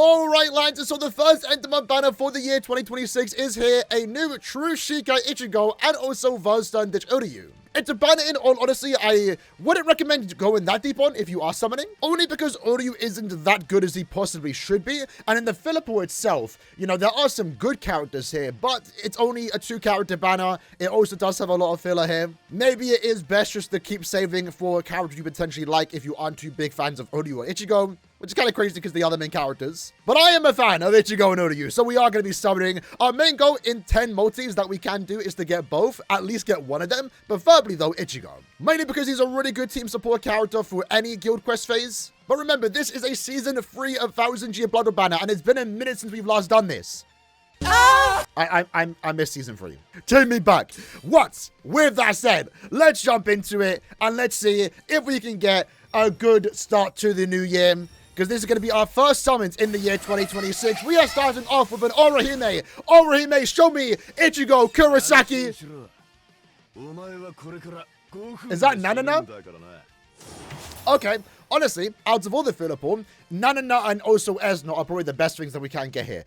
All right, lads, so the first end of month banner for the year 2026 is here. A new true Shikai Ichigo and also Dich Uryu. It's a banner in all honesty I wouldn't recommend going that deep on if you are summoning, only because Uryu isn't that good as he possibly should be, and in the filler itself, you know, there are some good characters here, but it's only a 2-character banner. It also does have a lot of filler here. Maybe it is best just to keep saving for characters you potentially like if you aren't too big fans of Uryu or Ichigo, which is kind of crazy because they are the main characters. But I am a fan of Ichigo and Uryu, so we are going to be summoning. Our main goal in 10 multis that we can do is to get both, at least get one of them, preferably though Ichigo. Mainly because he's a really good team support character for any guild quest phase. But remember, this is a season 3 of 1000 Blood banner, and it's been a minute since we've last done this. I missed season 3. Take me back. What? With that said, let's jump into it, and let's see if we can get a good start to the new year, because this is going to be our first summons in the year 2026. We are starting off with an Aaroniero. Aaroniero, show me Ichigo Kurosaki. Is that Nanana? Okay, honestly, out of all the filler pool, Nanana and also Esno are probably the best things that we can get here.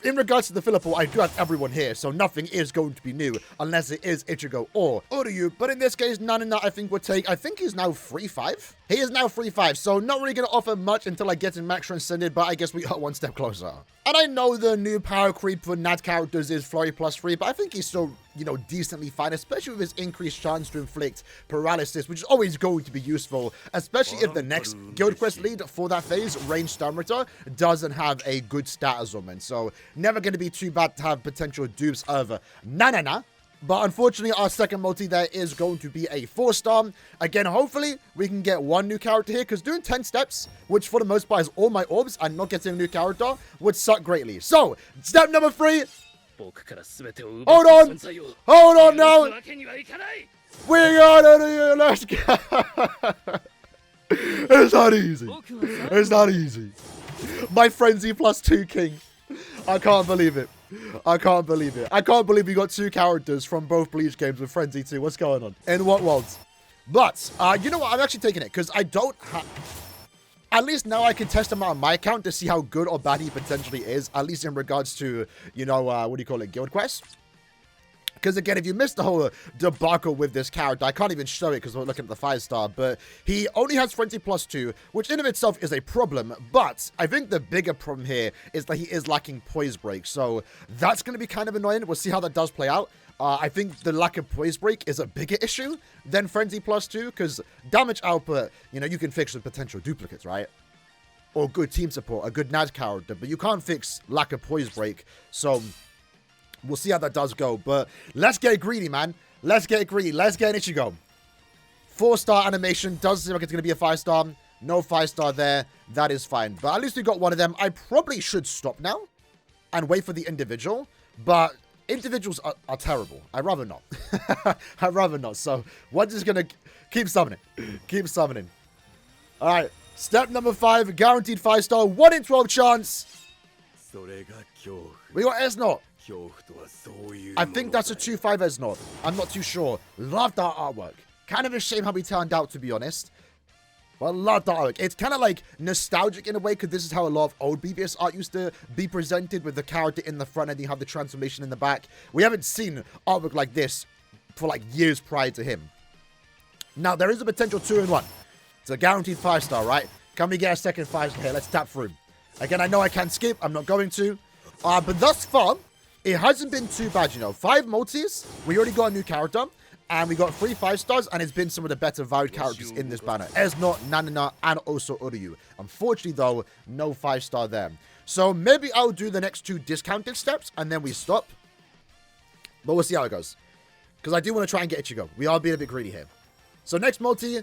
In regards to the filler pool, I do have everyone here, so nothing is going to be new unless it is Ichigo or Uryu. But in this case, Nanana, I think, would take, I think he's now 3-5. He is now 3-5, so not really going to offer much until I get him max transcended, but I guess we got one step closer. And I know the new power creep for Nat characters is Flurry +3, but I think he's still, you know, decently fine, especially with his increased chance to inflict paralysis, which is always going to be useful, especially if the next guild quest lead for that phase, Range Stammeter, doesn't have a good stat as well, so never going to be too bad to have potential dupes of Nanana. But unfortunately, our second multi there is going to be a 4-star. Again, hopefully, we can get one new character here, because doing 10 steps, which for the most part is all my orbs, and not getting a new character, would suck greatly. So, step number 3. Hold on! Hold on now! We got it here! Let's go! It's not easy. It's not easy. My Frenzy +2 king. I can't believe it. I can't believe it. I can't believe we got 2 characters from both Bleach games with Frenzy 2. What's going on? In what worlds? But, you know what? I'm actually taking it because I don't have... At least now I can test him out on my account to see how good or bad he potentially is. At least in regards to, you know, what do you call it? Guild Quest. Because again, if you missed the whole debacle with this character, I can't even show it because we're looking at the 5-star, but he only has Frenzy +2, which in of itself is a problem, but I think the bigger problem here is that he is lacking Poise Break, so that's going to be kind of annoying. We'll see how that does play out. I think the lack of Poise Break is a bigger issue than Frenzy +2, because damage output, you know, you can fix with potential duplicates, right? Or good team support, a good Nad character, but you can't fix lack of Poise Break, so... we'll see how that does go, but let's get greedy, man. Let's get greedy. Let's get an Ichigo. 4-star animation. Doesn't seem like it's going to be a 5-star. No 5-star there. That is fine. But at least we got one of them. I probably should stop now and wait for the individual, but individuals are terrible. I'd rather not. I'd rather not. So we're just going to keep summoning. Keep summoning. All right. Step number 5. Guaranteed 5-star. 1 in 12 chance. We got Esno. I think that's a 2-5 Esno. I'm not too sure. Love that artwork. Kind of a shame how we turned out, to be honest. But love that artwork. It's kind of like nostalgic in a way, because this is how a lot of old BBS art used to be presented, with the character in the front and you have the transformation in the back. We haven't seen artwork like this for like years prior to him. Now, there is a potential 2-in-1. It's a guaranteed 5-star, right? Can we get a second 5-star here? Let's tap through. Again, I know I can skip. I'm not going to. But thus far, it hasn't been too bad, you know. 5 multis, we already got a new character, and we got 3 5-stars, and it's been some of the better valued characters in this banner. Esno, Nanana, and also Uryu. Unfortunately, though, no 5-star there. So maybe I'll do the next 2 discounted steps, and then we stop. But we'll see how it goes. Because I do want to try and get Ichigo. We are being a bit greedy here. So next multi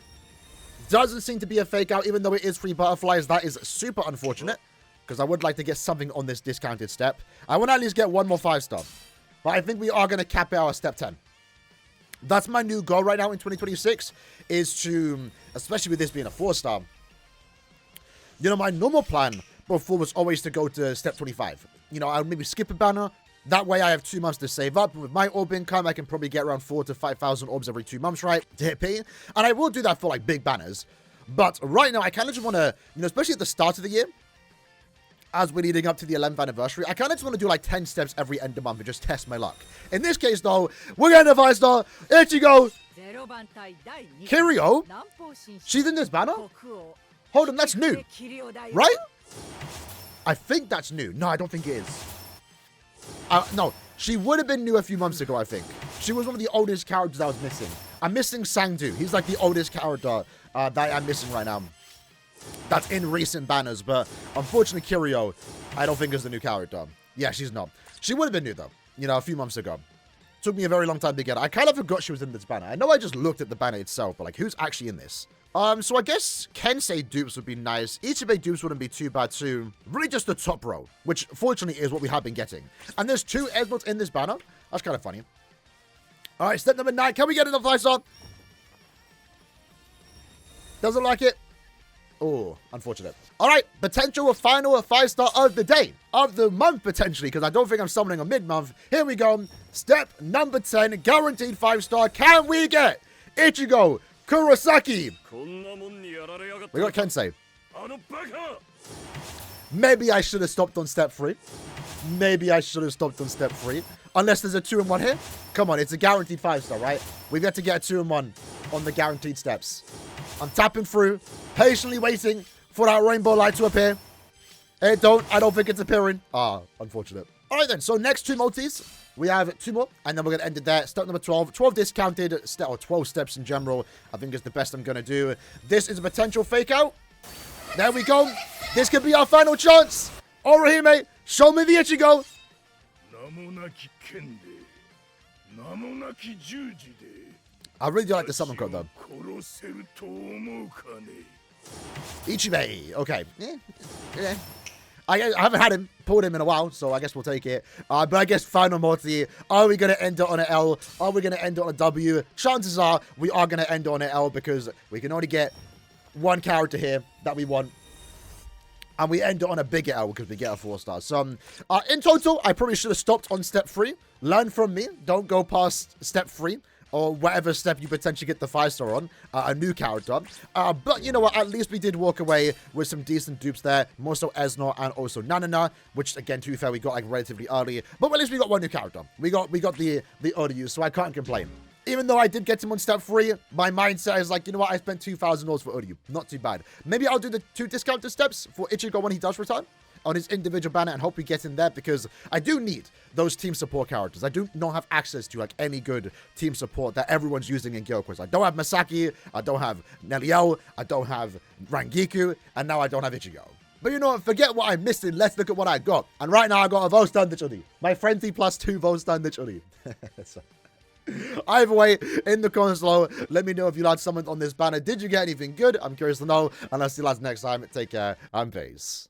doesn't seem to be a fake out, even though it is 3 butterflies. That is super unfortunate, because I would like to get something on this discounted step. I want to at least get 1 more 5-star. But I think we are going to cap out our step 10. That's my new goal right now in 2026, is to, especially with this being a 4-star, you know, my normal plan before was always to go to step 25. You know, I'll maybe skip a banner. That way I have 2 months to save up. And with my orb income, I can probably get around 4,000 to 5,000 orbs every 2 months, right, to hit P. And I will do that for, like, big banners. But right now, I kind of just want to, you know, especially at the start of the year, as we're leading up to the 11th anniversary. I kind of just want to do like 10 steps every end of month and just test my luck. In this case, though, we're getting a 5-star. Ichigo Kiryu. She's in this banner? Hold on, that's new. Right? I think that's new. No, I don't think it is. No, she would have been new a few months ago, I think. She was one of the oldest characters I was missing. I'm missing Sangdu. He's like the oldest character that I'm missing right now. That's in recent banners, but unfortunately, Kiryu, I don't think is the new character. Yeah, she's not. She would have been new, though, you know, a few months ago. Took me a very long time to get her. I kind of forgot she was in this banner. I know I just looked at the banner itself, but, like, who's actually in this? So I guess Kensei dupes would be nice. Ichibe dupes wouldn't be too bad, too. Really just the top row, which, fortunately, is what we have been getting. And there's 2 Esmeralds in this banner. That's kind of funny. All right, step number 9. Can we get another 5-star? Doesn't like it. Oh, unfortunate. All right, potential final 5-star of the day, of the month, potentially, because I don't think I'm summoning a mid-month. Here we go. Step number 10, guaranteed 5-star. Can we get Ichigo Kurosaki? We got Kensei. Maybe I should have stopped on step 3. Maybe I should have stopped on step 3. Unless there's a 2-in-1 here. Come on, it's a guaranteed 5-star, right? We've got to get a 2-in-1 on the guaranteed steps. I'm tapping through, patiently waiting for that rainbow light to appear. I don't think it's appearing. Ah, unfortunate. All right, then. So next 2 multis. We have 2 more, and then we're going to end it there. Step number 12. 12 discounted, or 12 steps in general, I think is the best I'm going to do. This is a potential fake out. There we go. This could be our final chance. Orihime, show me the Ichigo. I really do like the summon code, though. Ichibe. Okay. Yeah. I haven't had him, pulled him in a while, so I guess we'll take it. But I guess final multi. Are we going to end it on an L? Are we going to end it on a W? Chances are we are going to end it on an L because we can only get 1 character here that we want. And we end it on a bigger L because we get a 4-star. So, in total, I probably should have stopped on step 3. Learn from me. Don't go past step 3. Or whatever step you potentially get the 5-star on, a new character. But you know what, at least we did walk away with some decent dupes there. More so Esno and also Nanana, which again, to be fair, we got like relatively early. But at least we got 1 new character. We got the Uryu, so I can't complain. Even though I did get him on step 3, my mindset is like, you know what, I spent 2,000 for Uryu. Not too bad. Maybe I'll do the 2 discounted steps for Ichigo when he does return on his individual banner and hope we get in there because I do need those team support characters. I do not have access to like any good team support that everyone's using in Gyokos. I don't have Masaki, I don't have Neliel, I don't have Rangiku, and now I don't have Ichigo. But you know what, forget what I'm missing, let's look at what I got. And right now I got a Volstan Dich. My frenzy plus 2 Volstan Dich. So, either way, in the comments below, let me know if you like someone on this banner. Did you get anything good? I'm curious to know. And I'll see you lads next time. Take care and peace.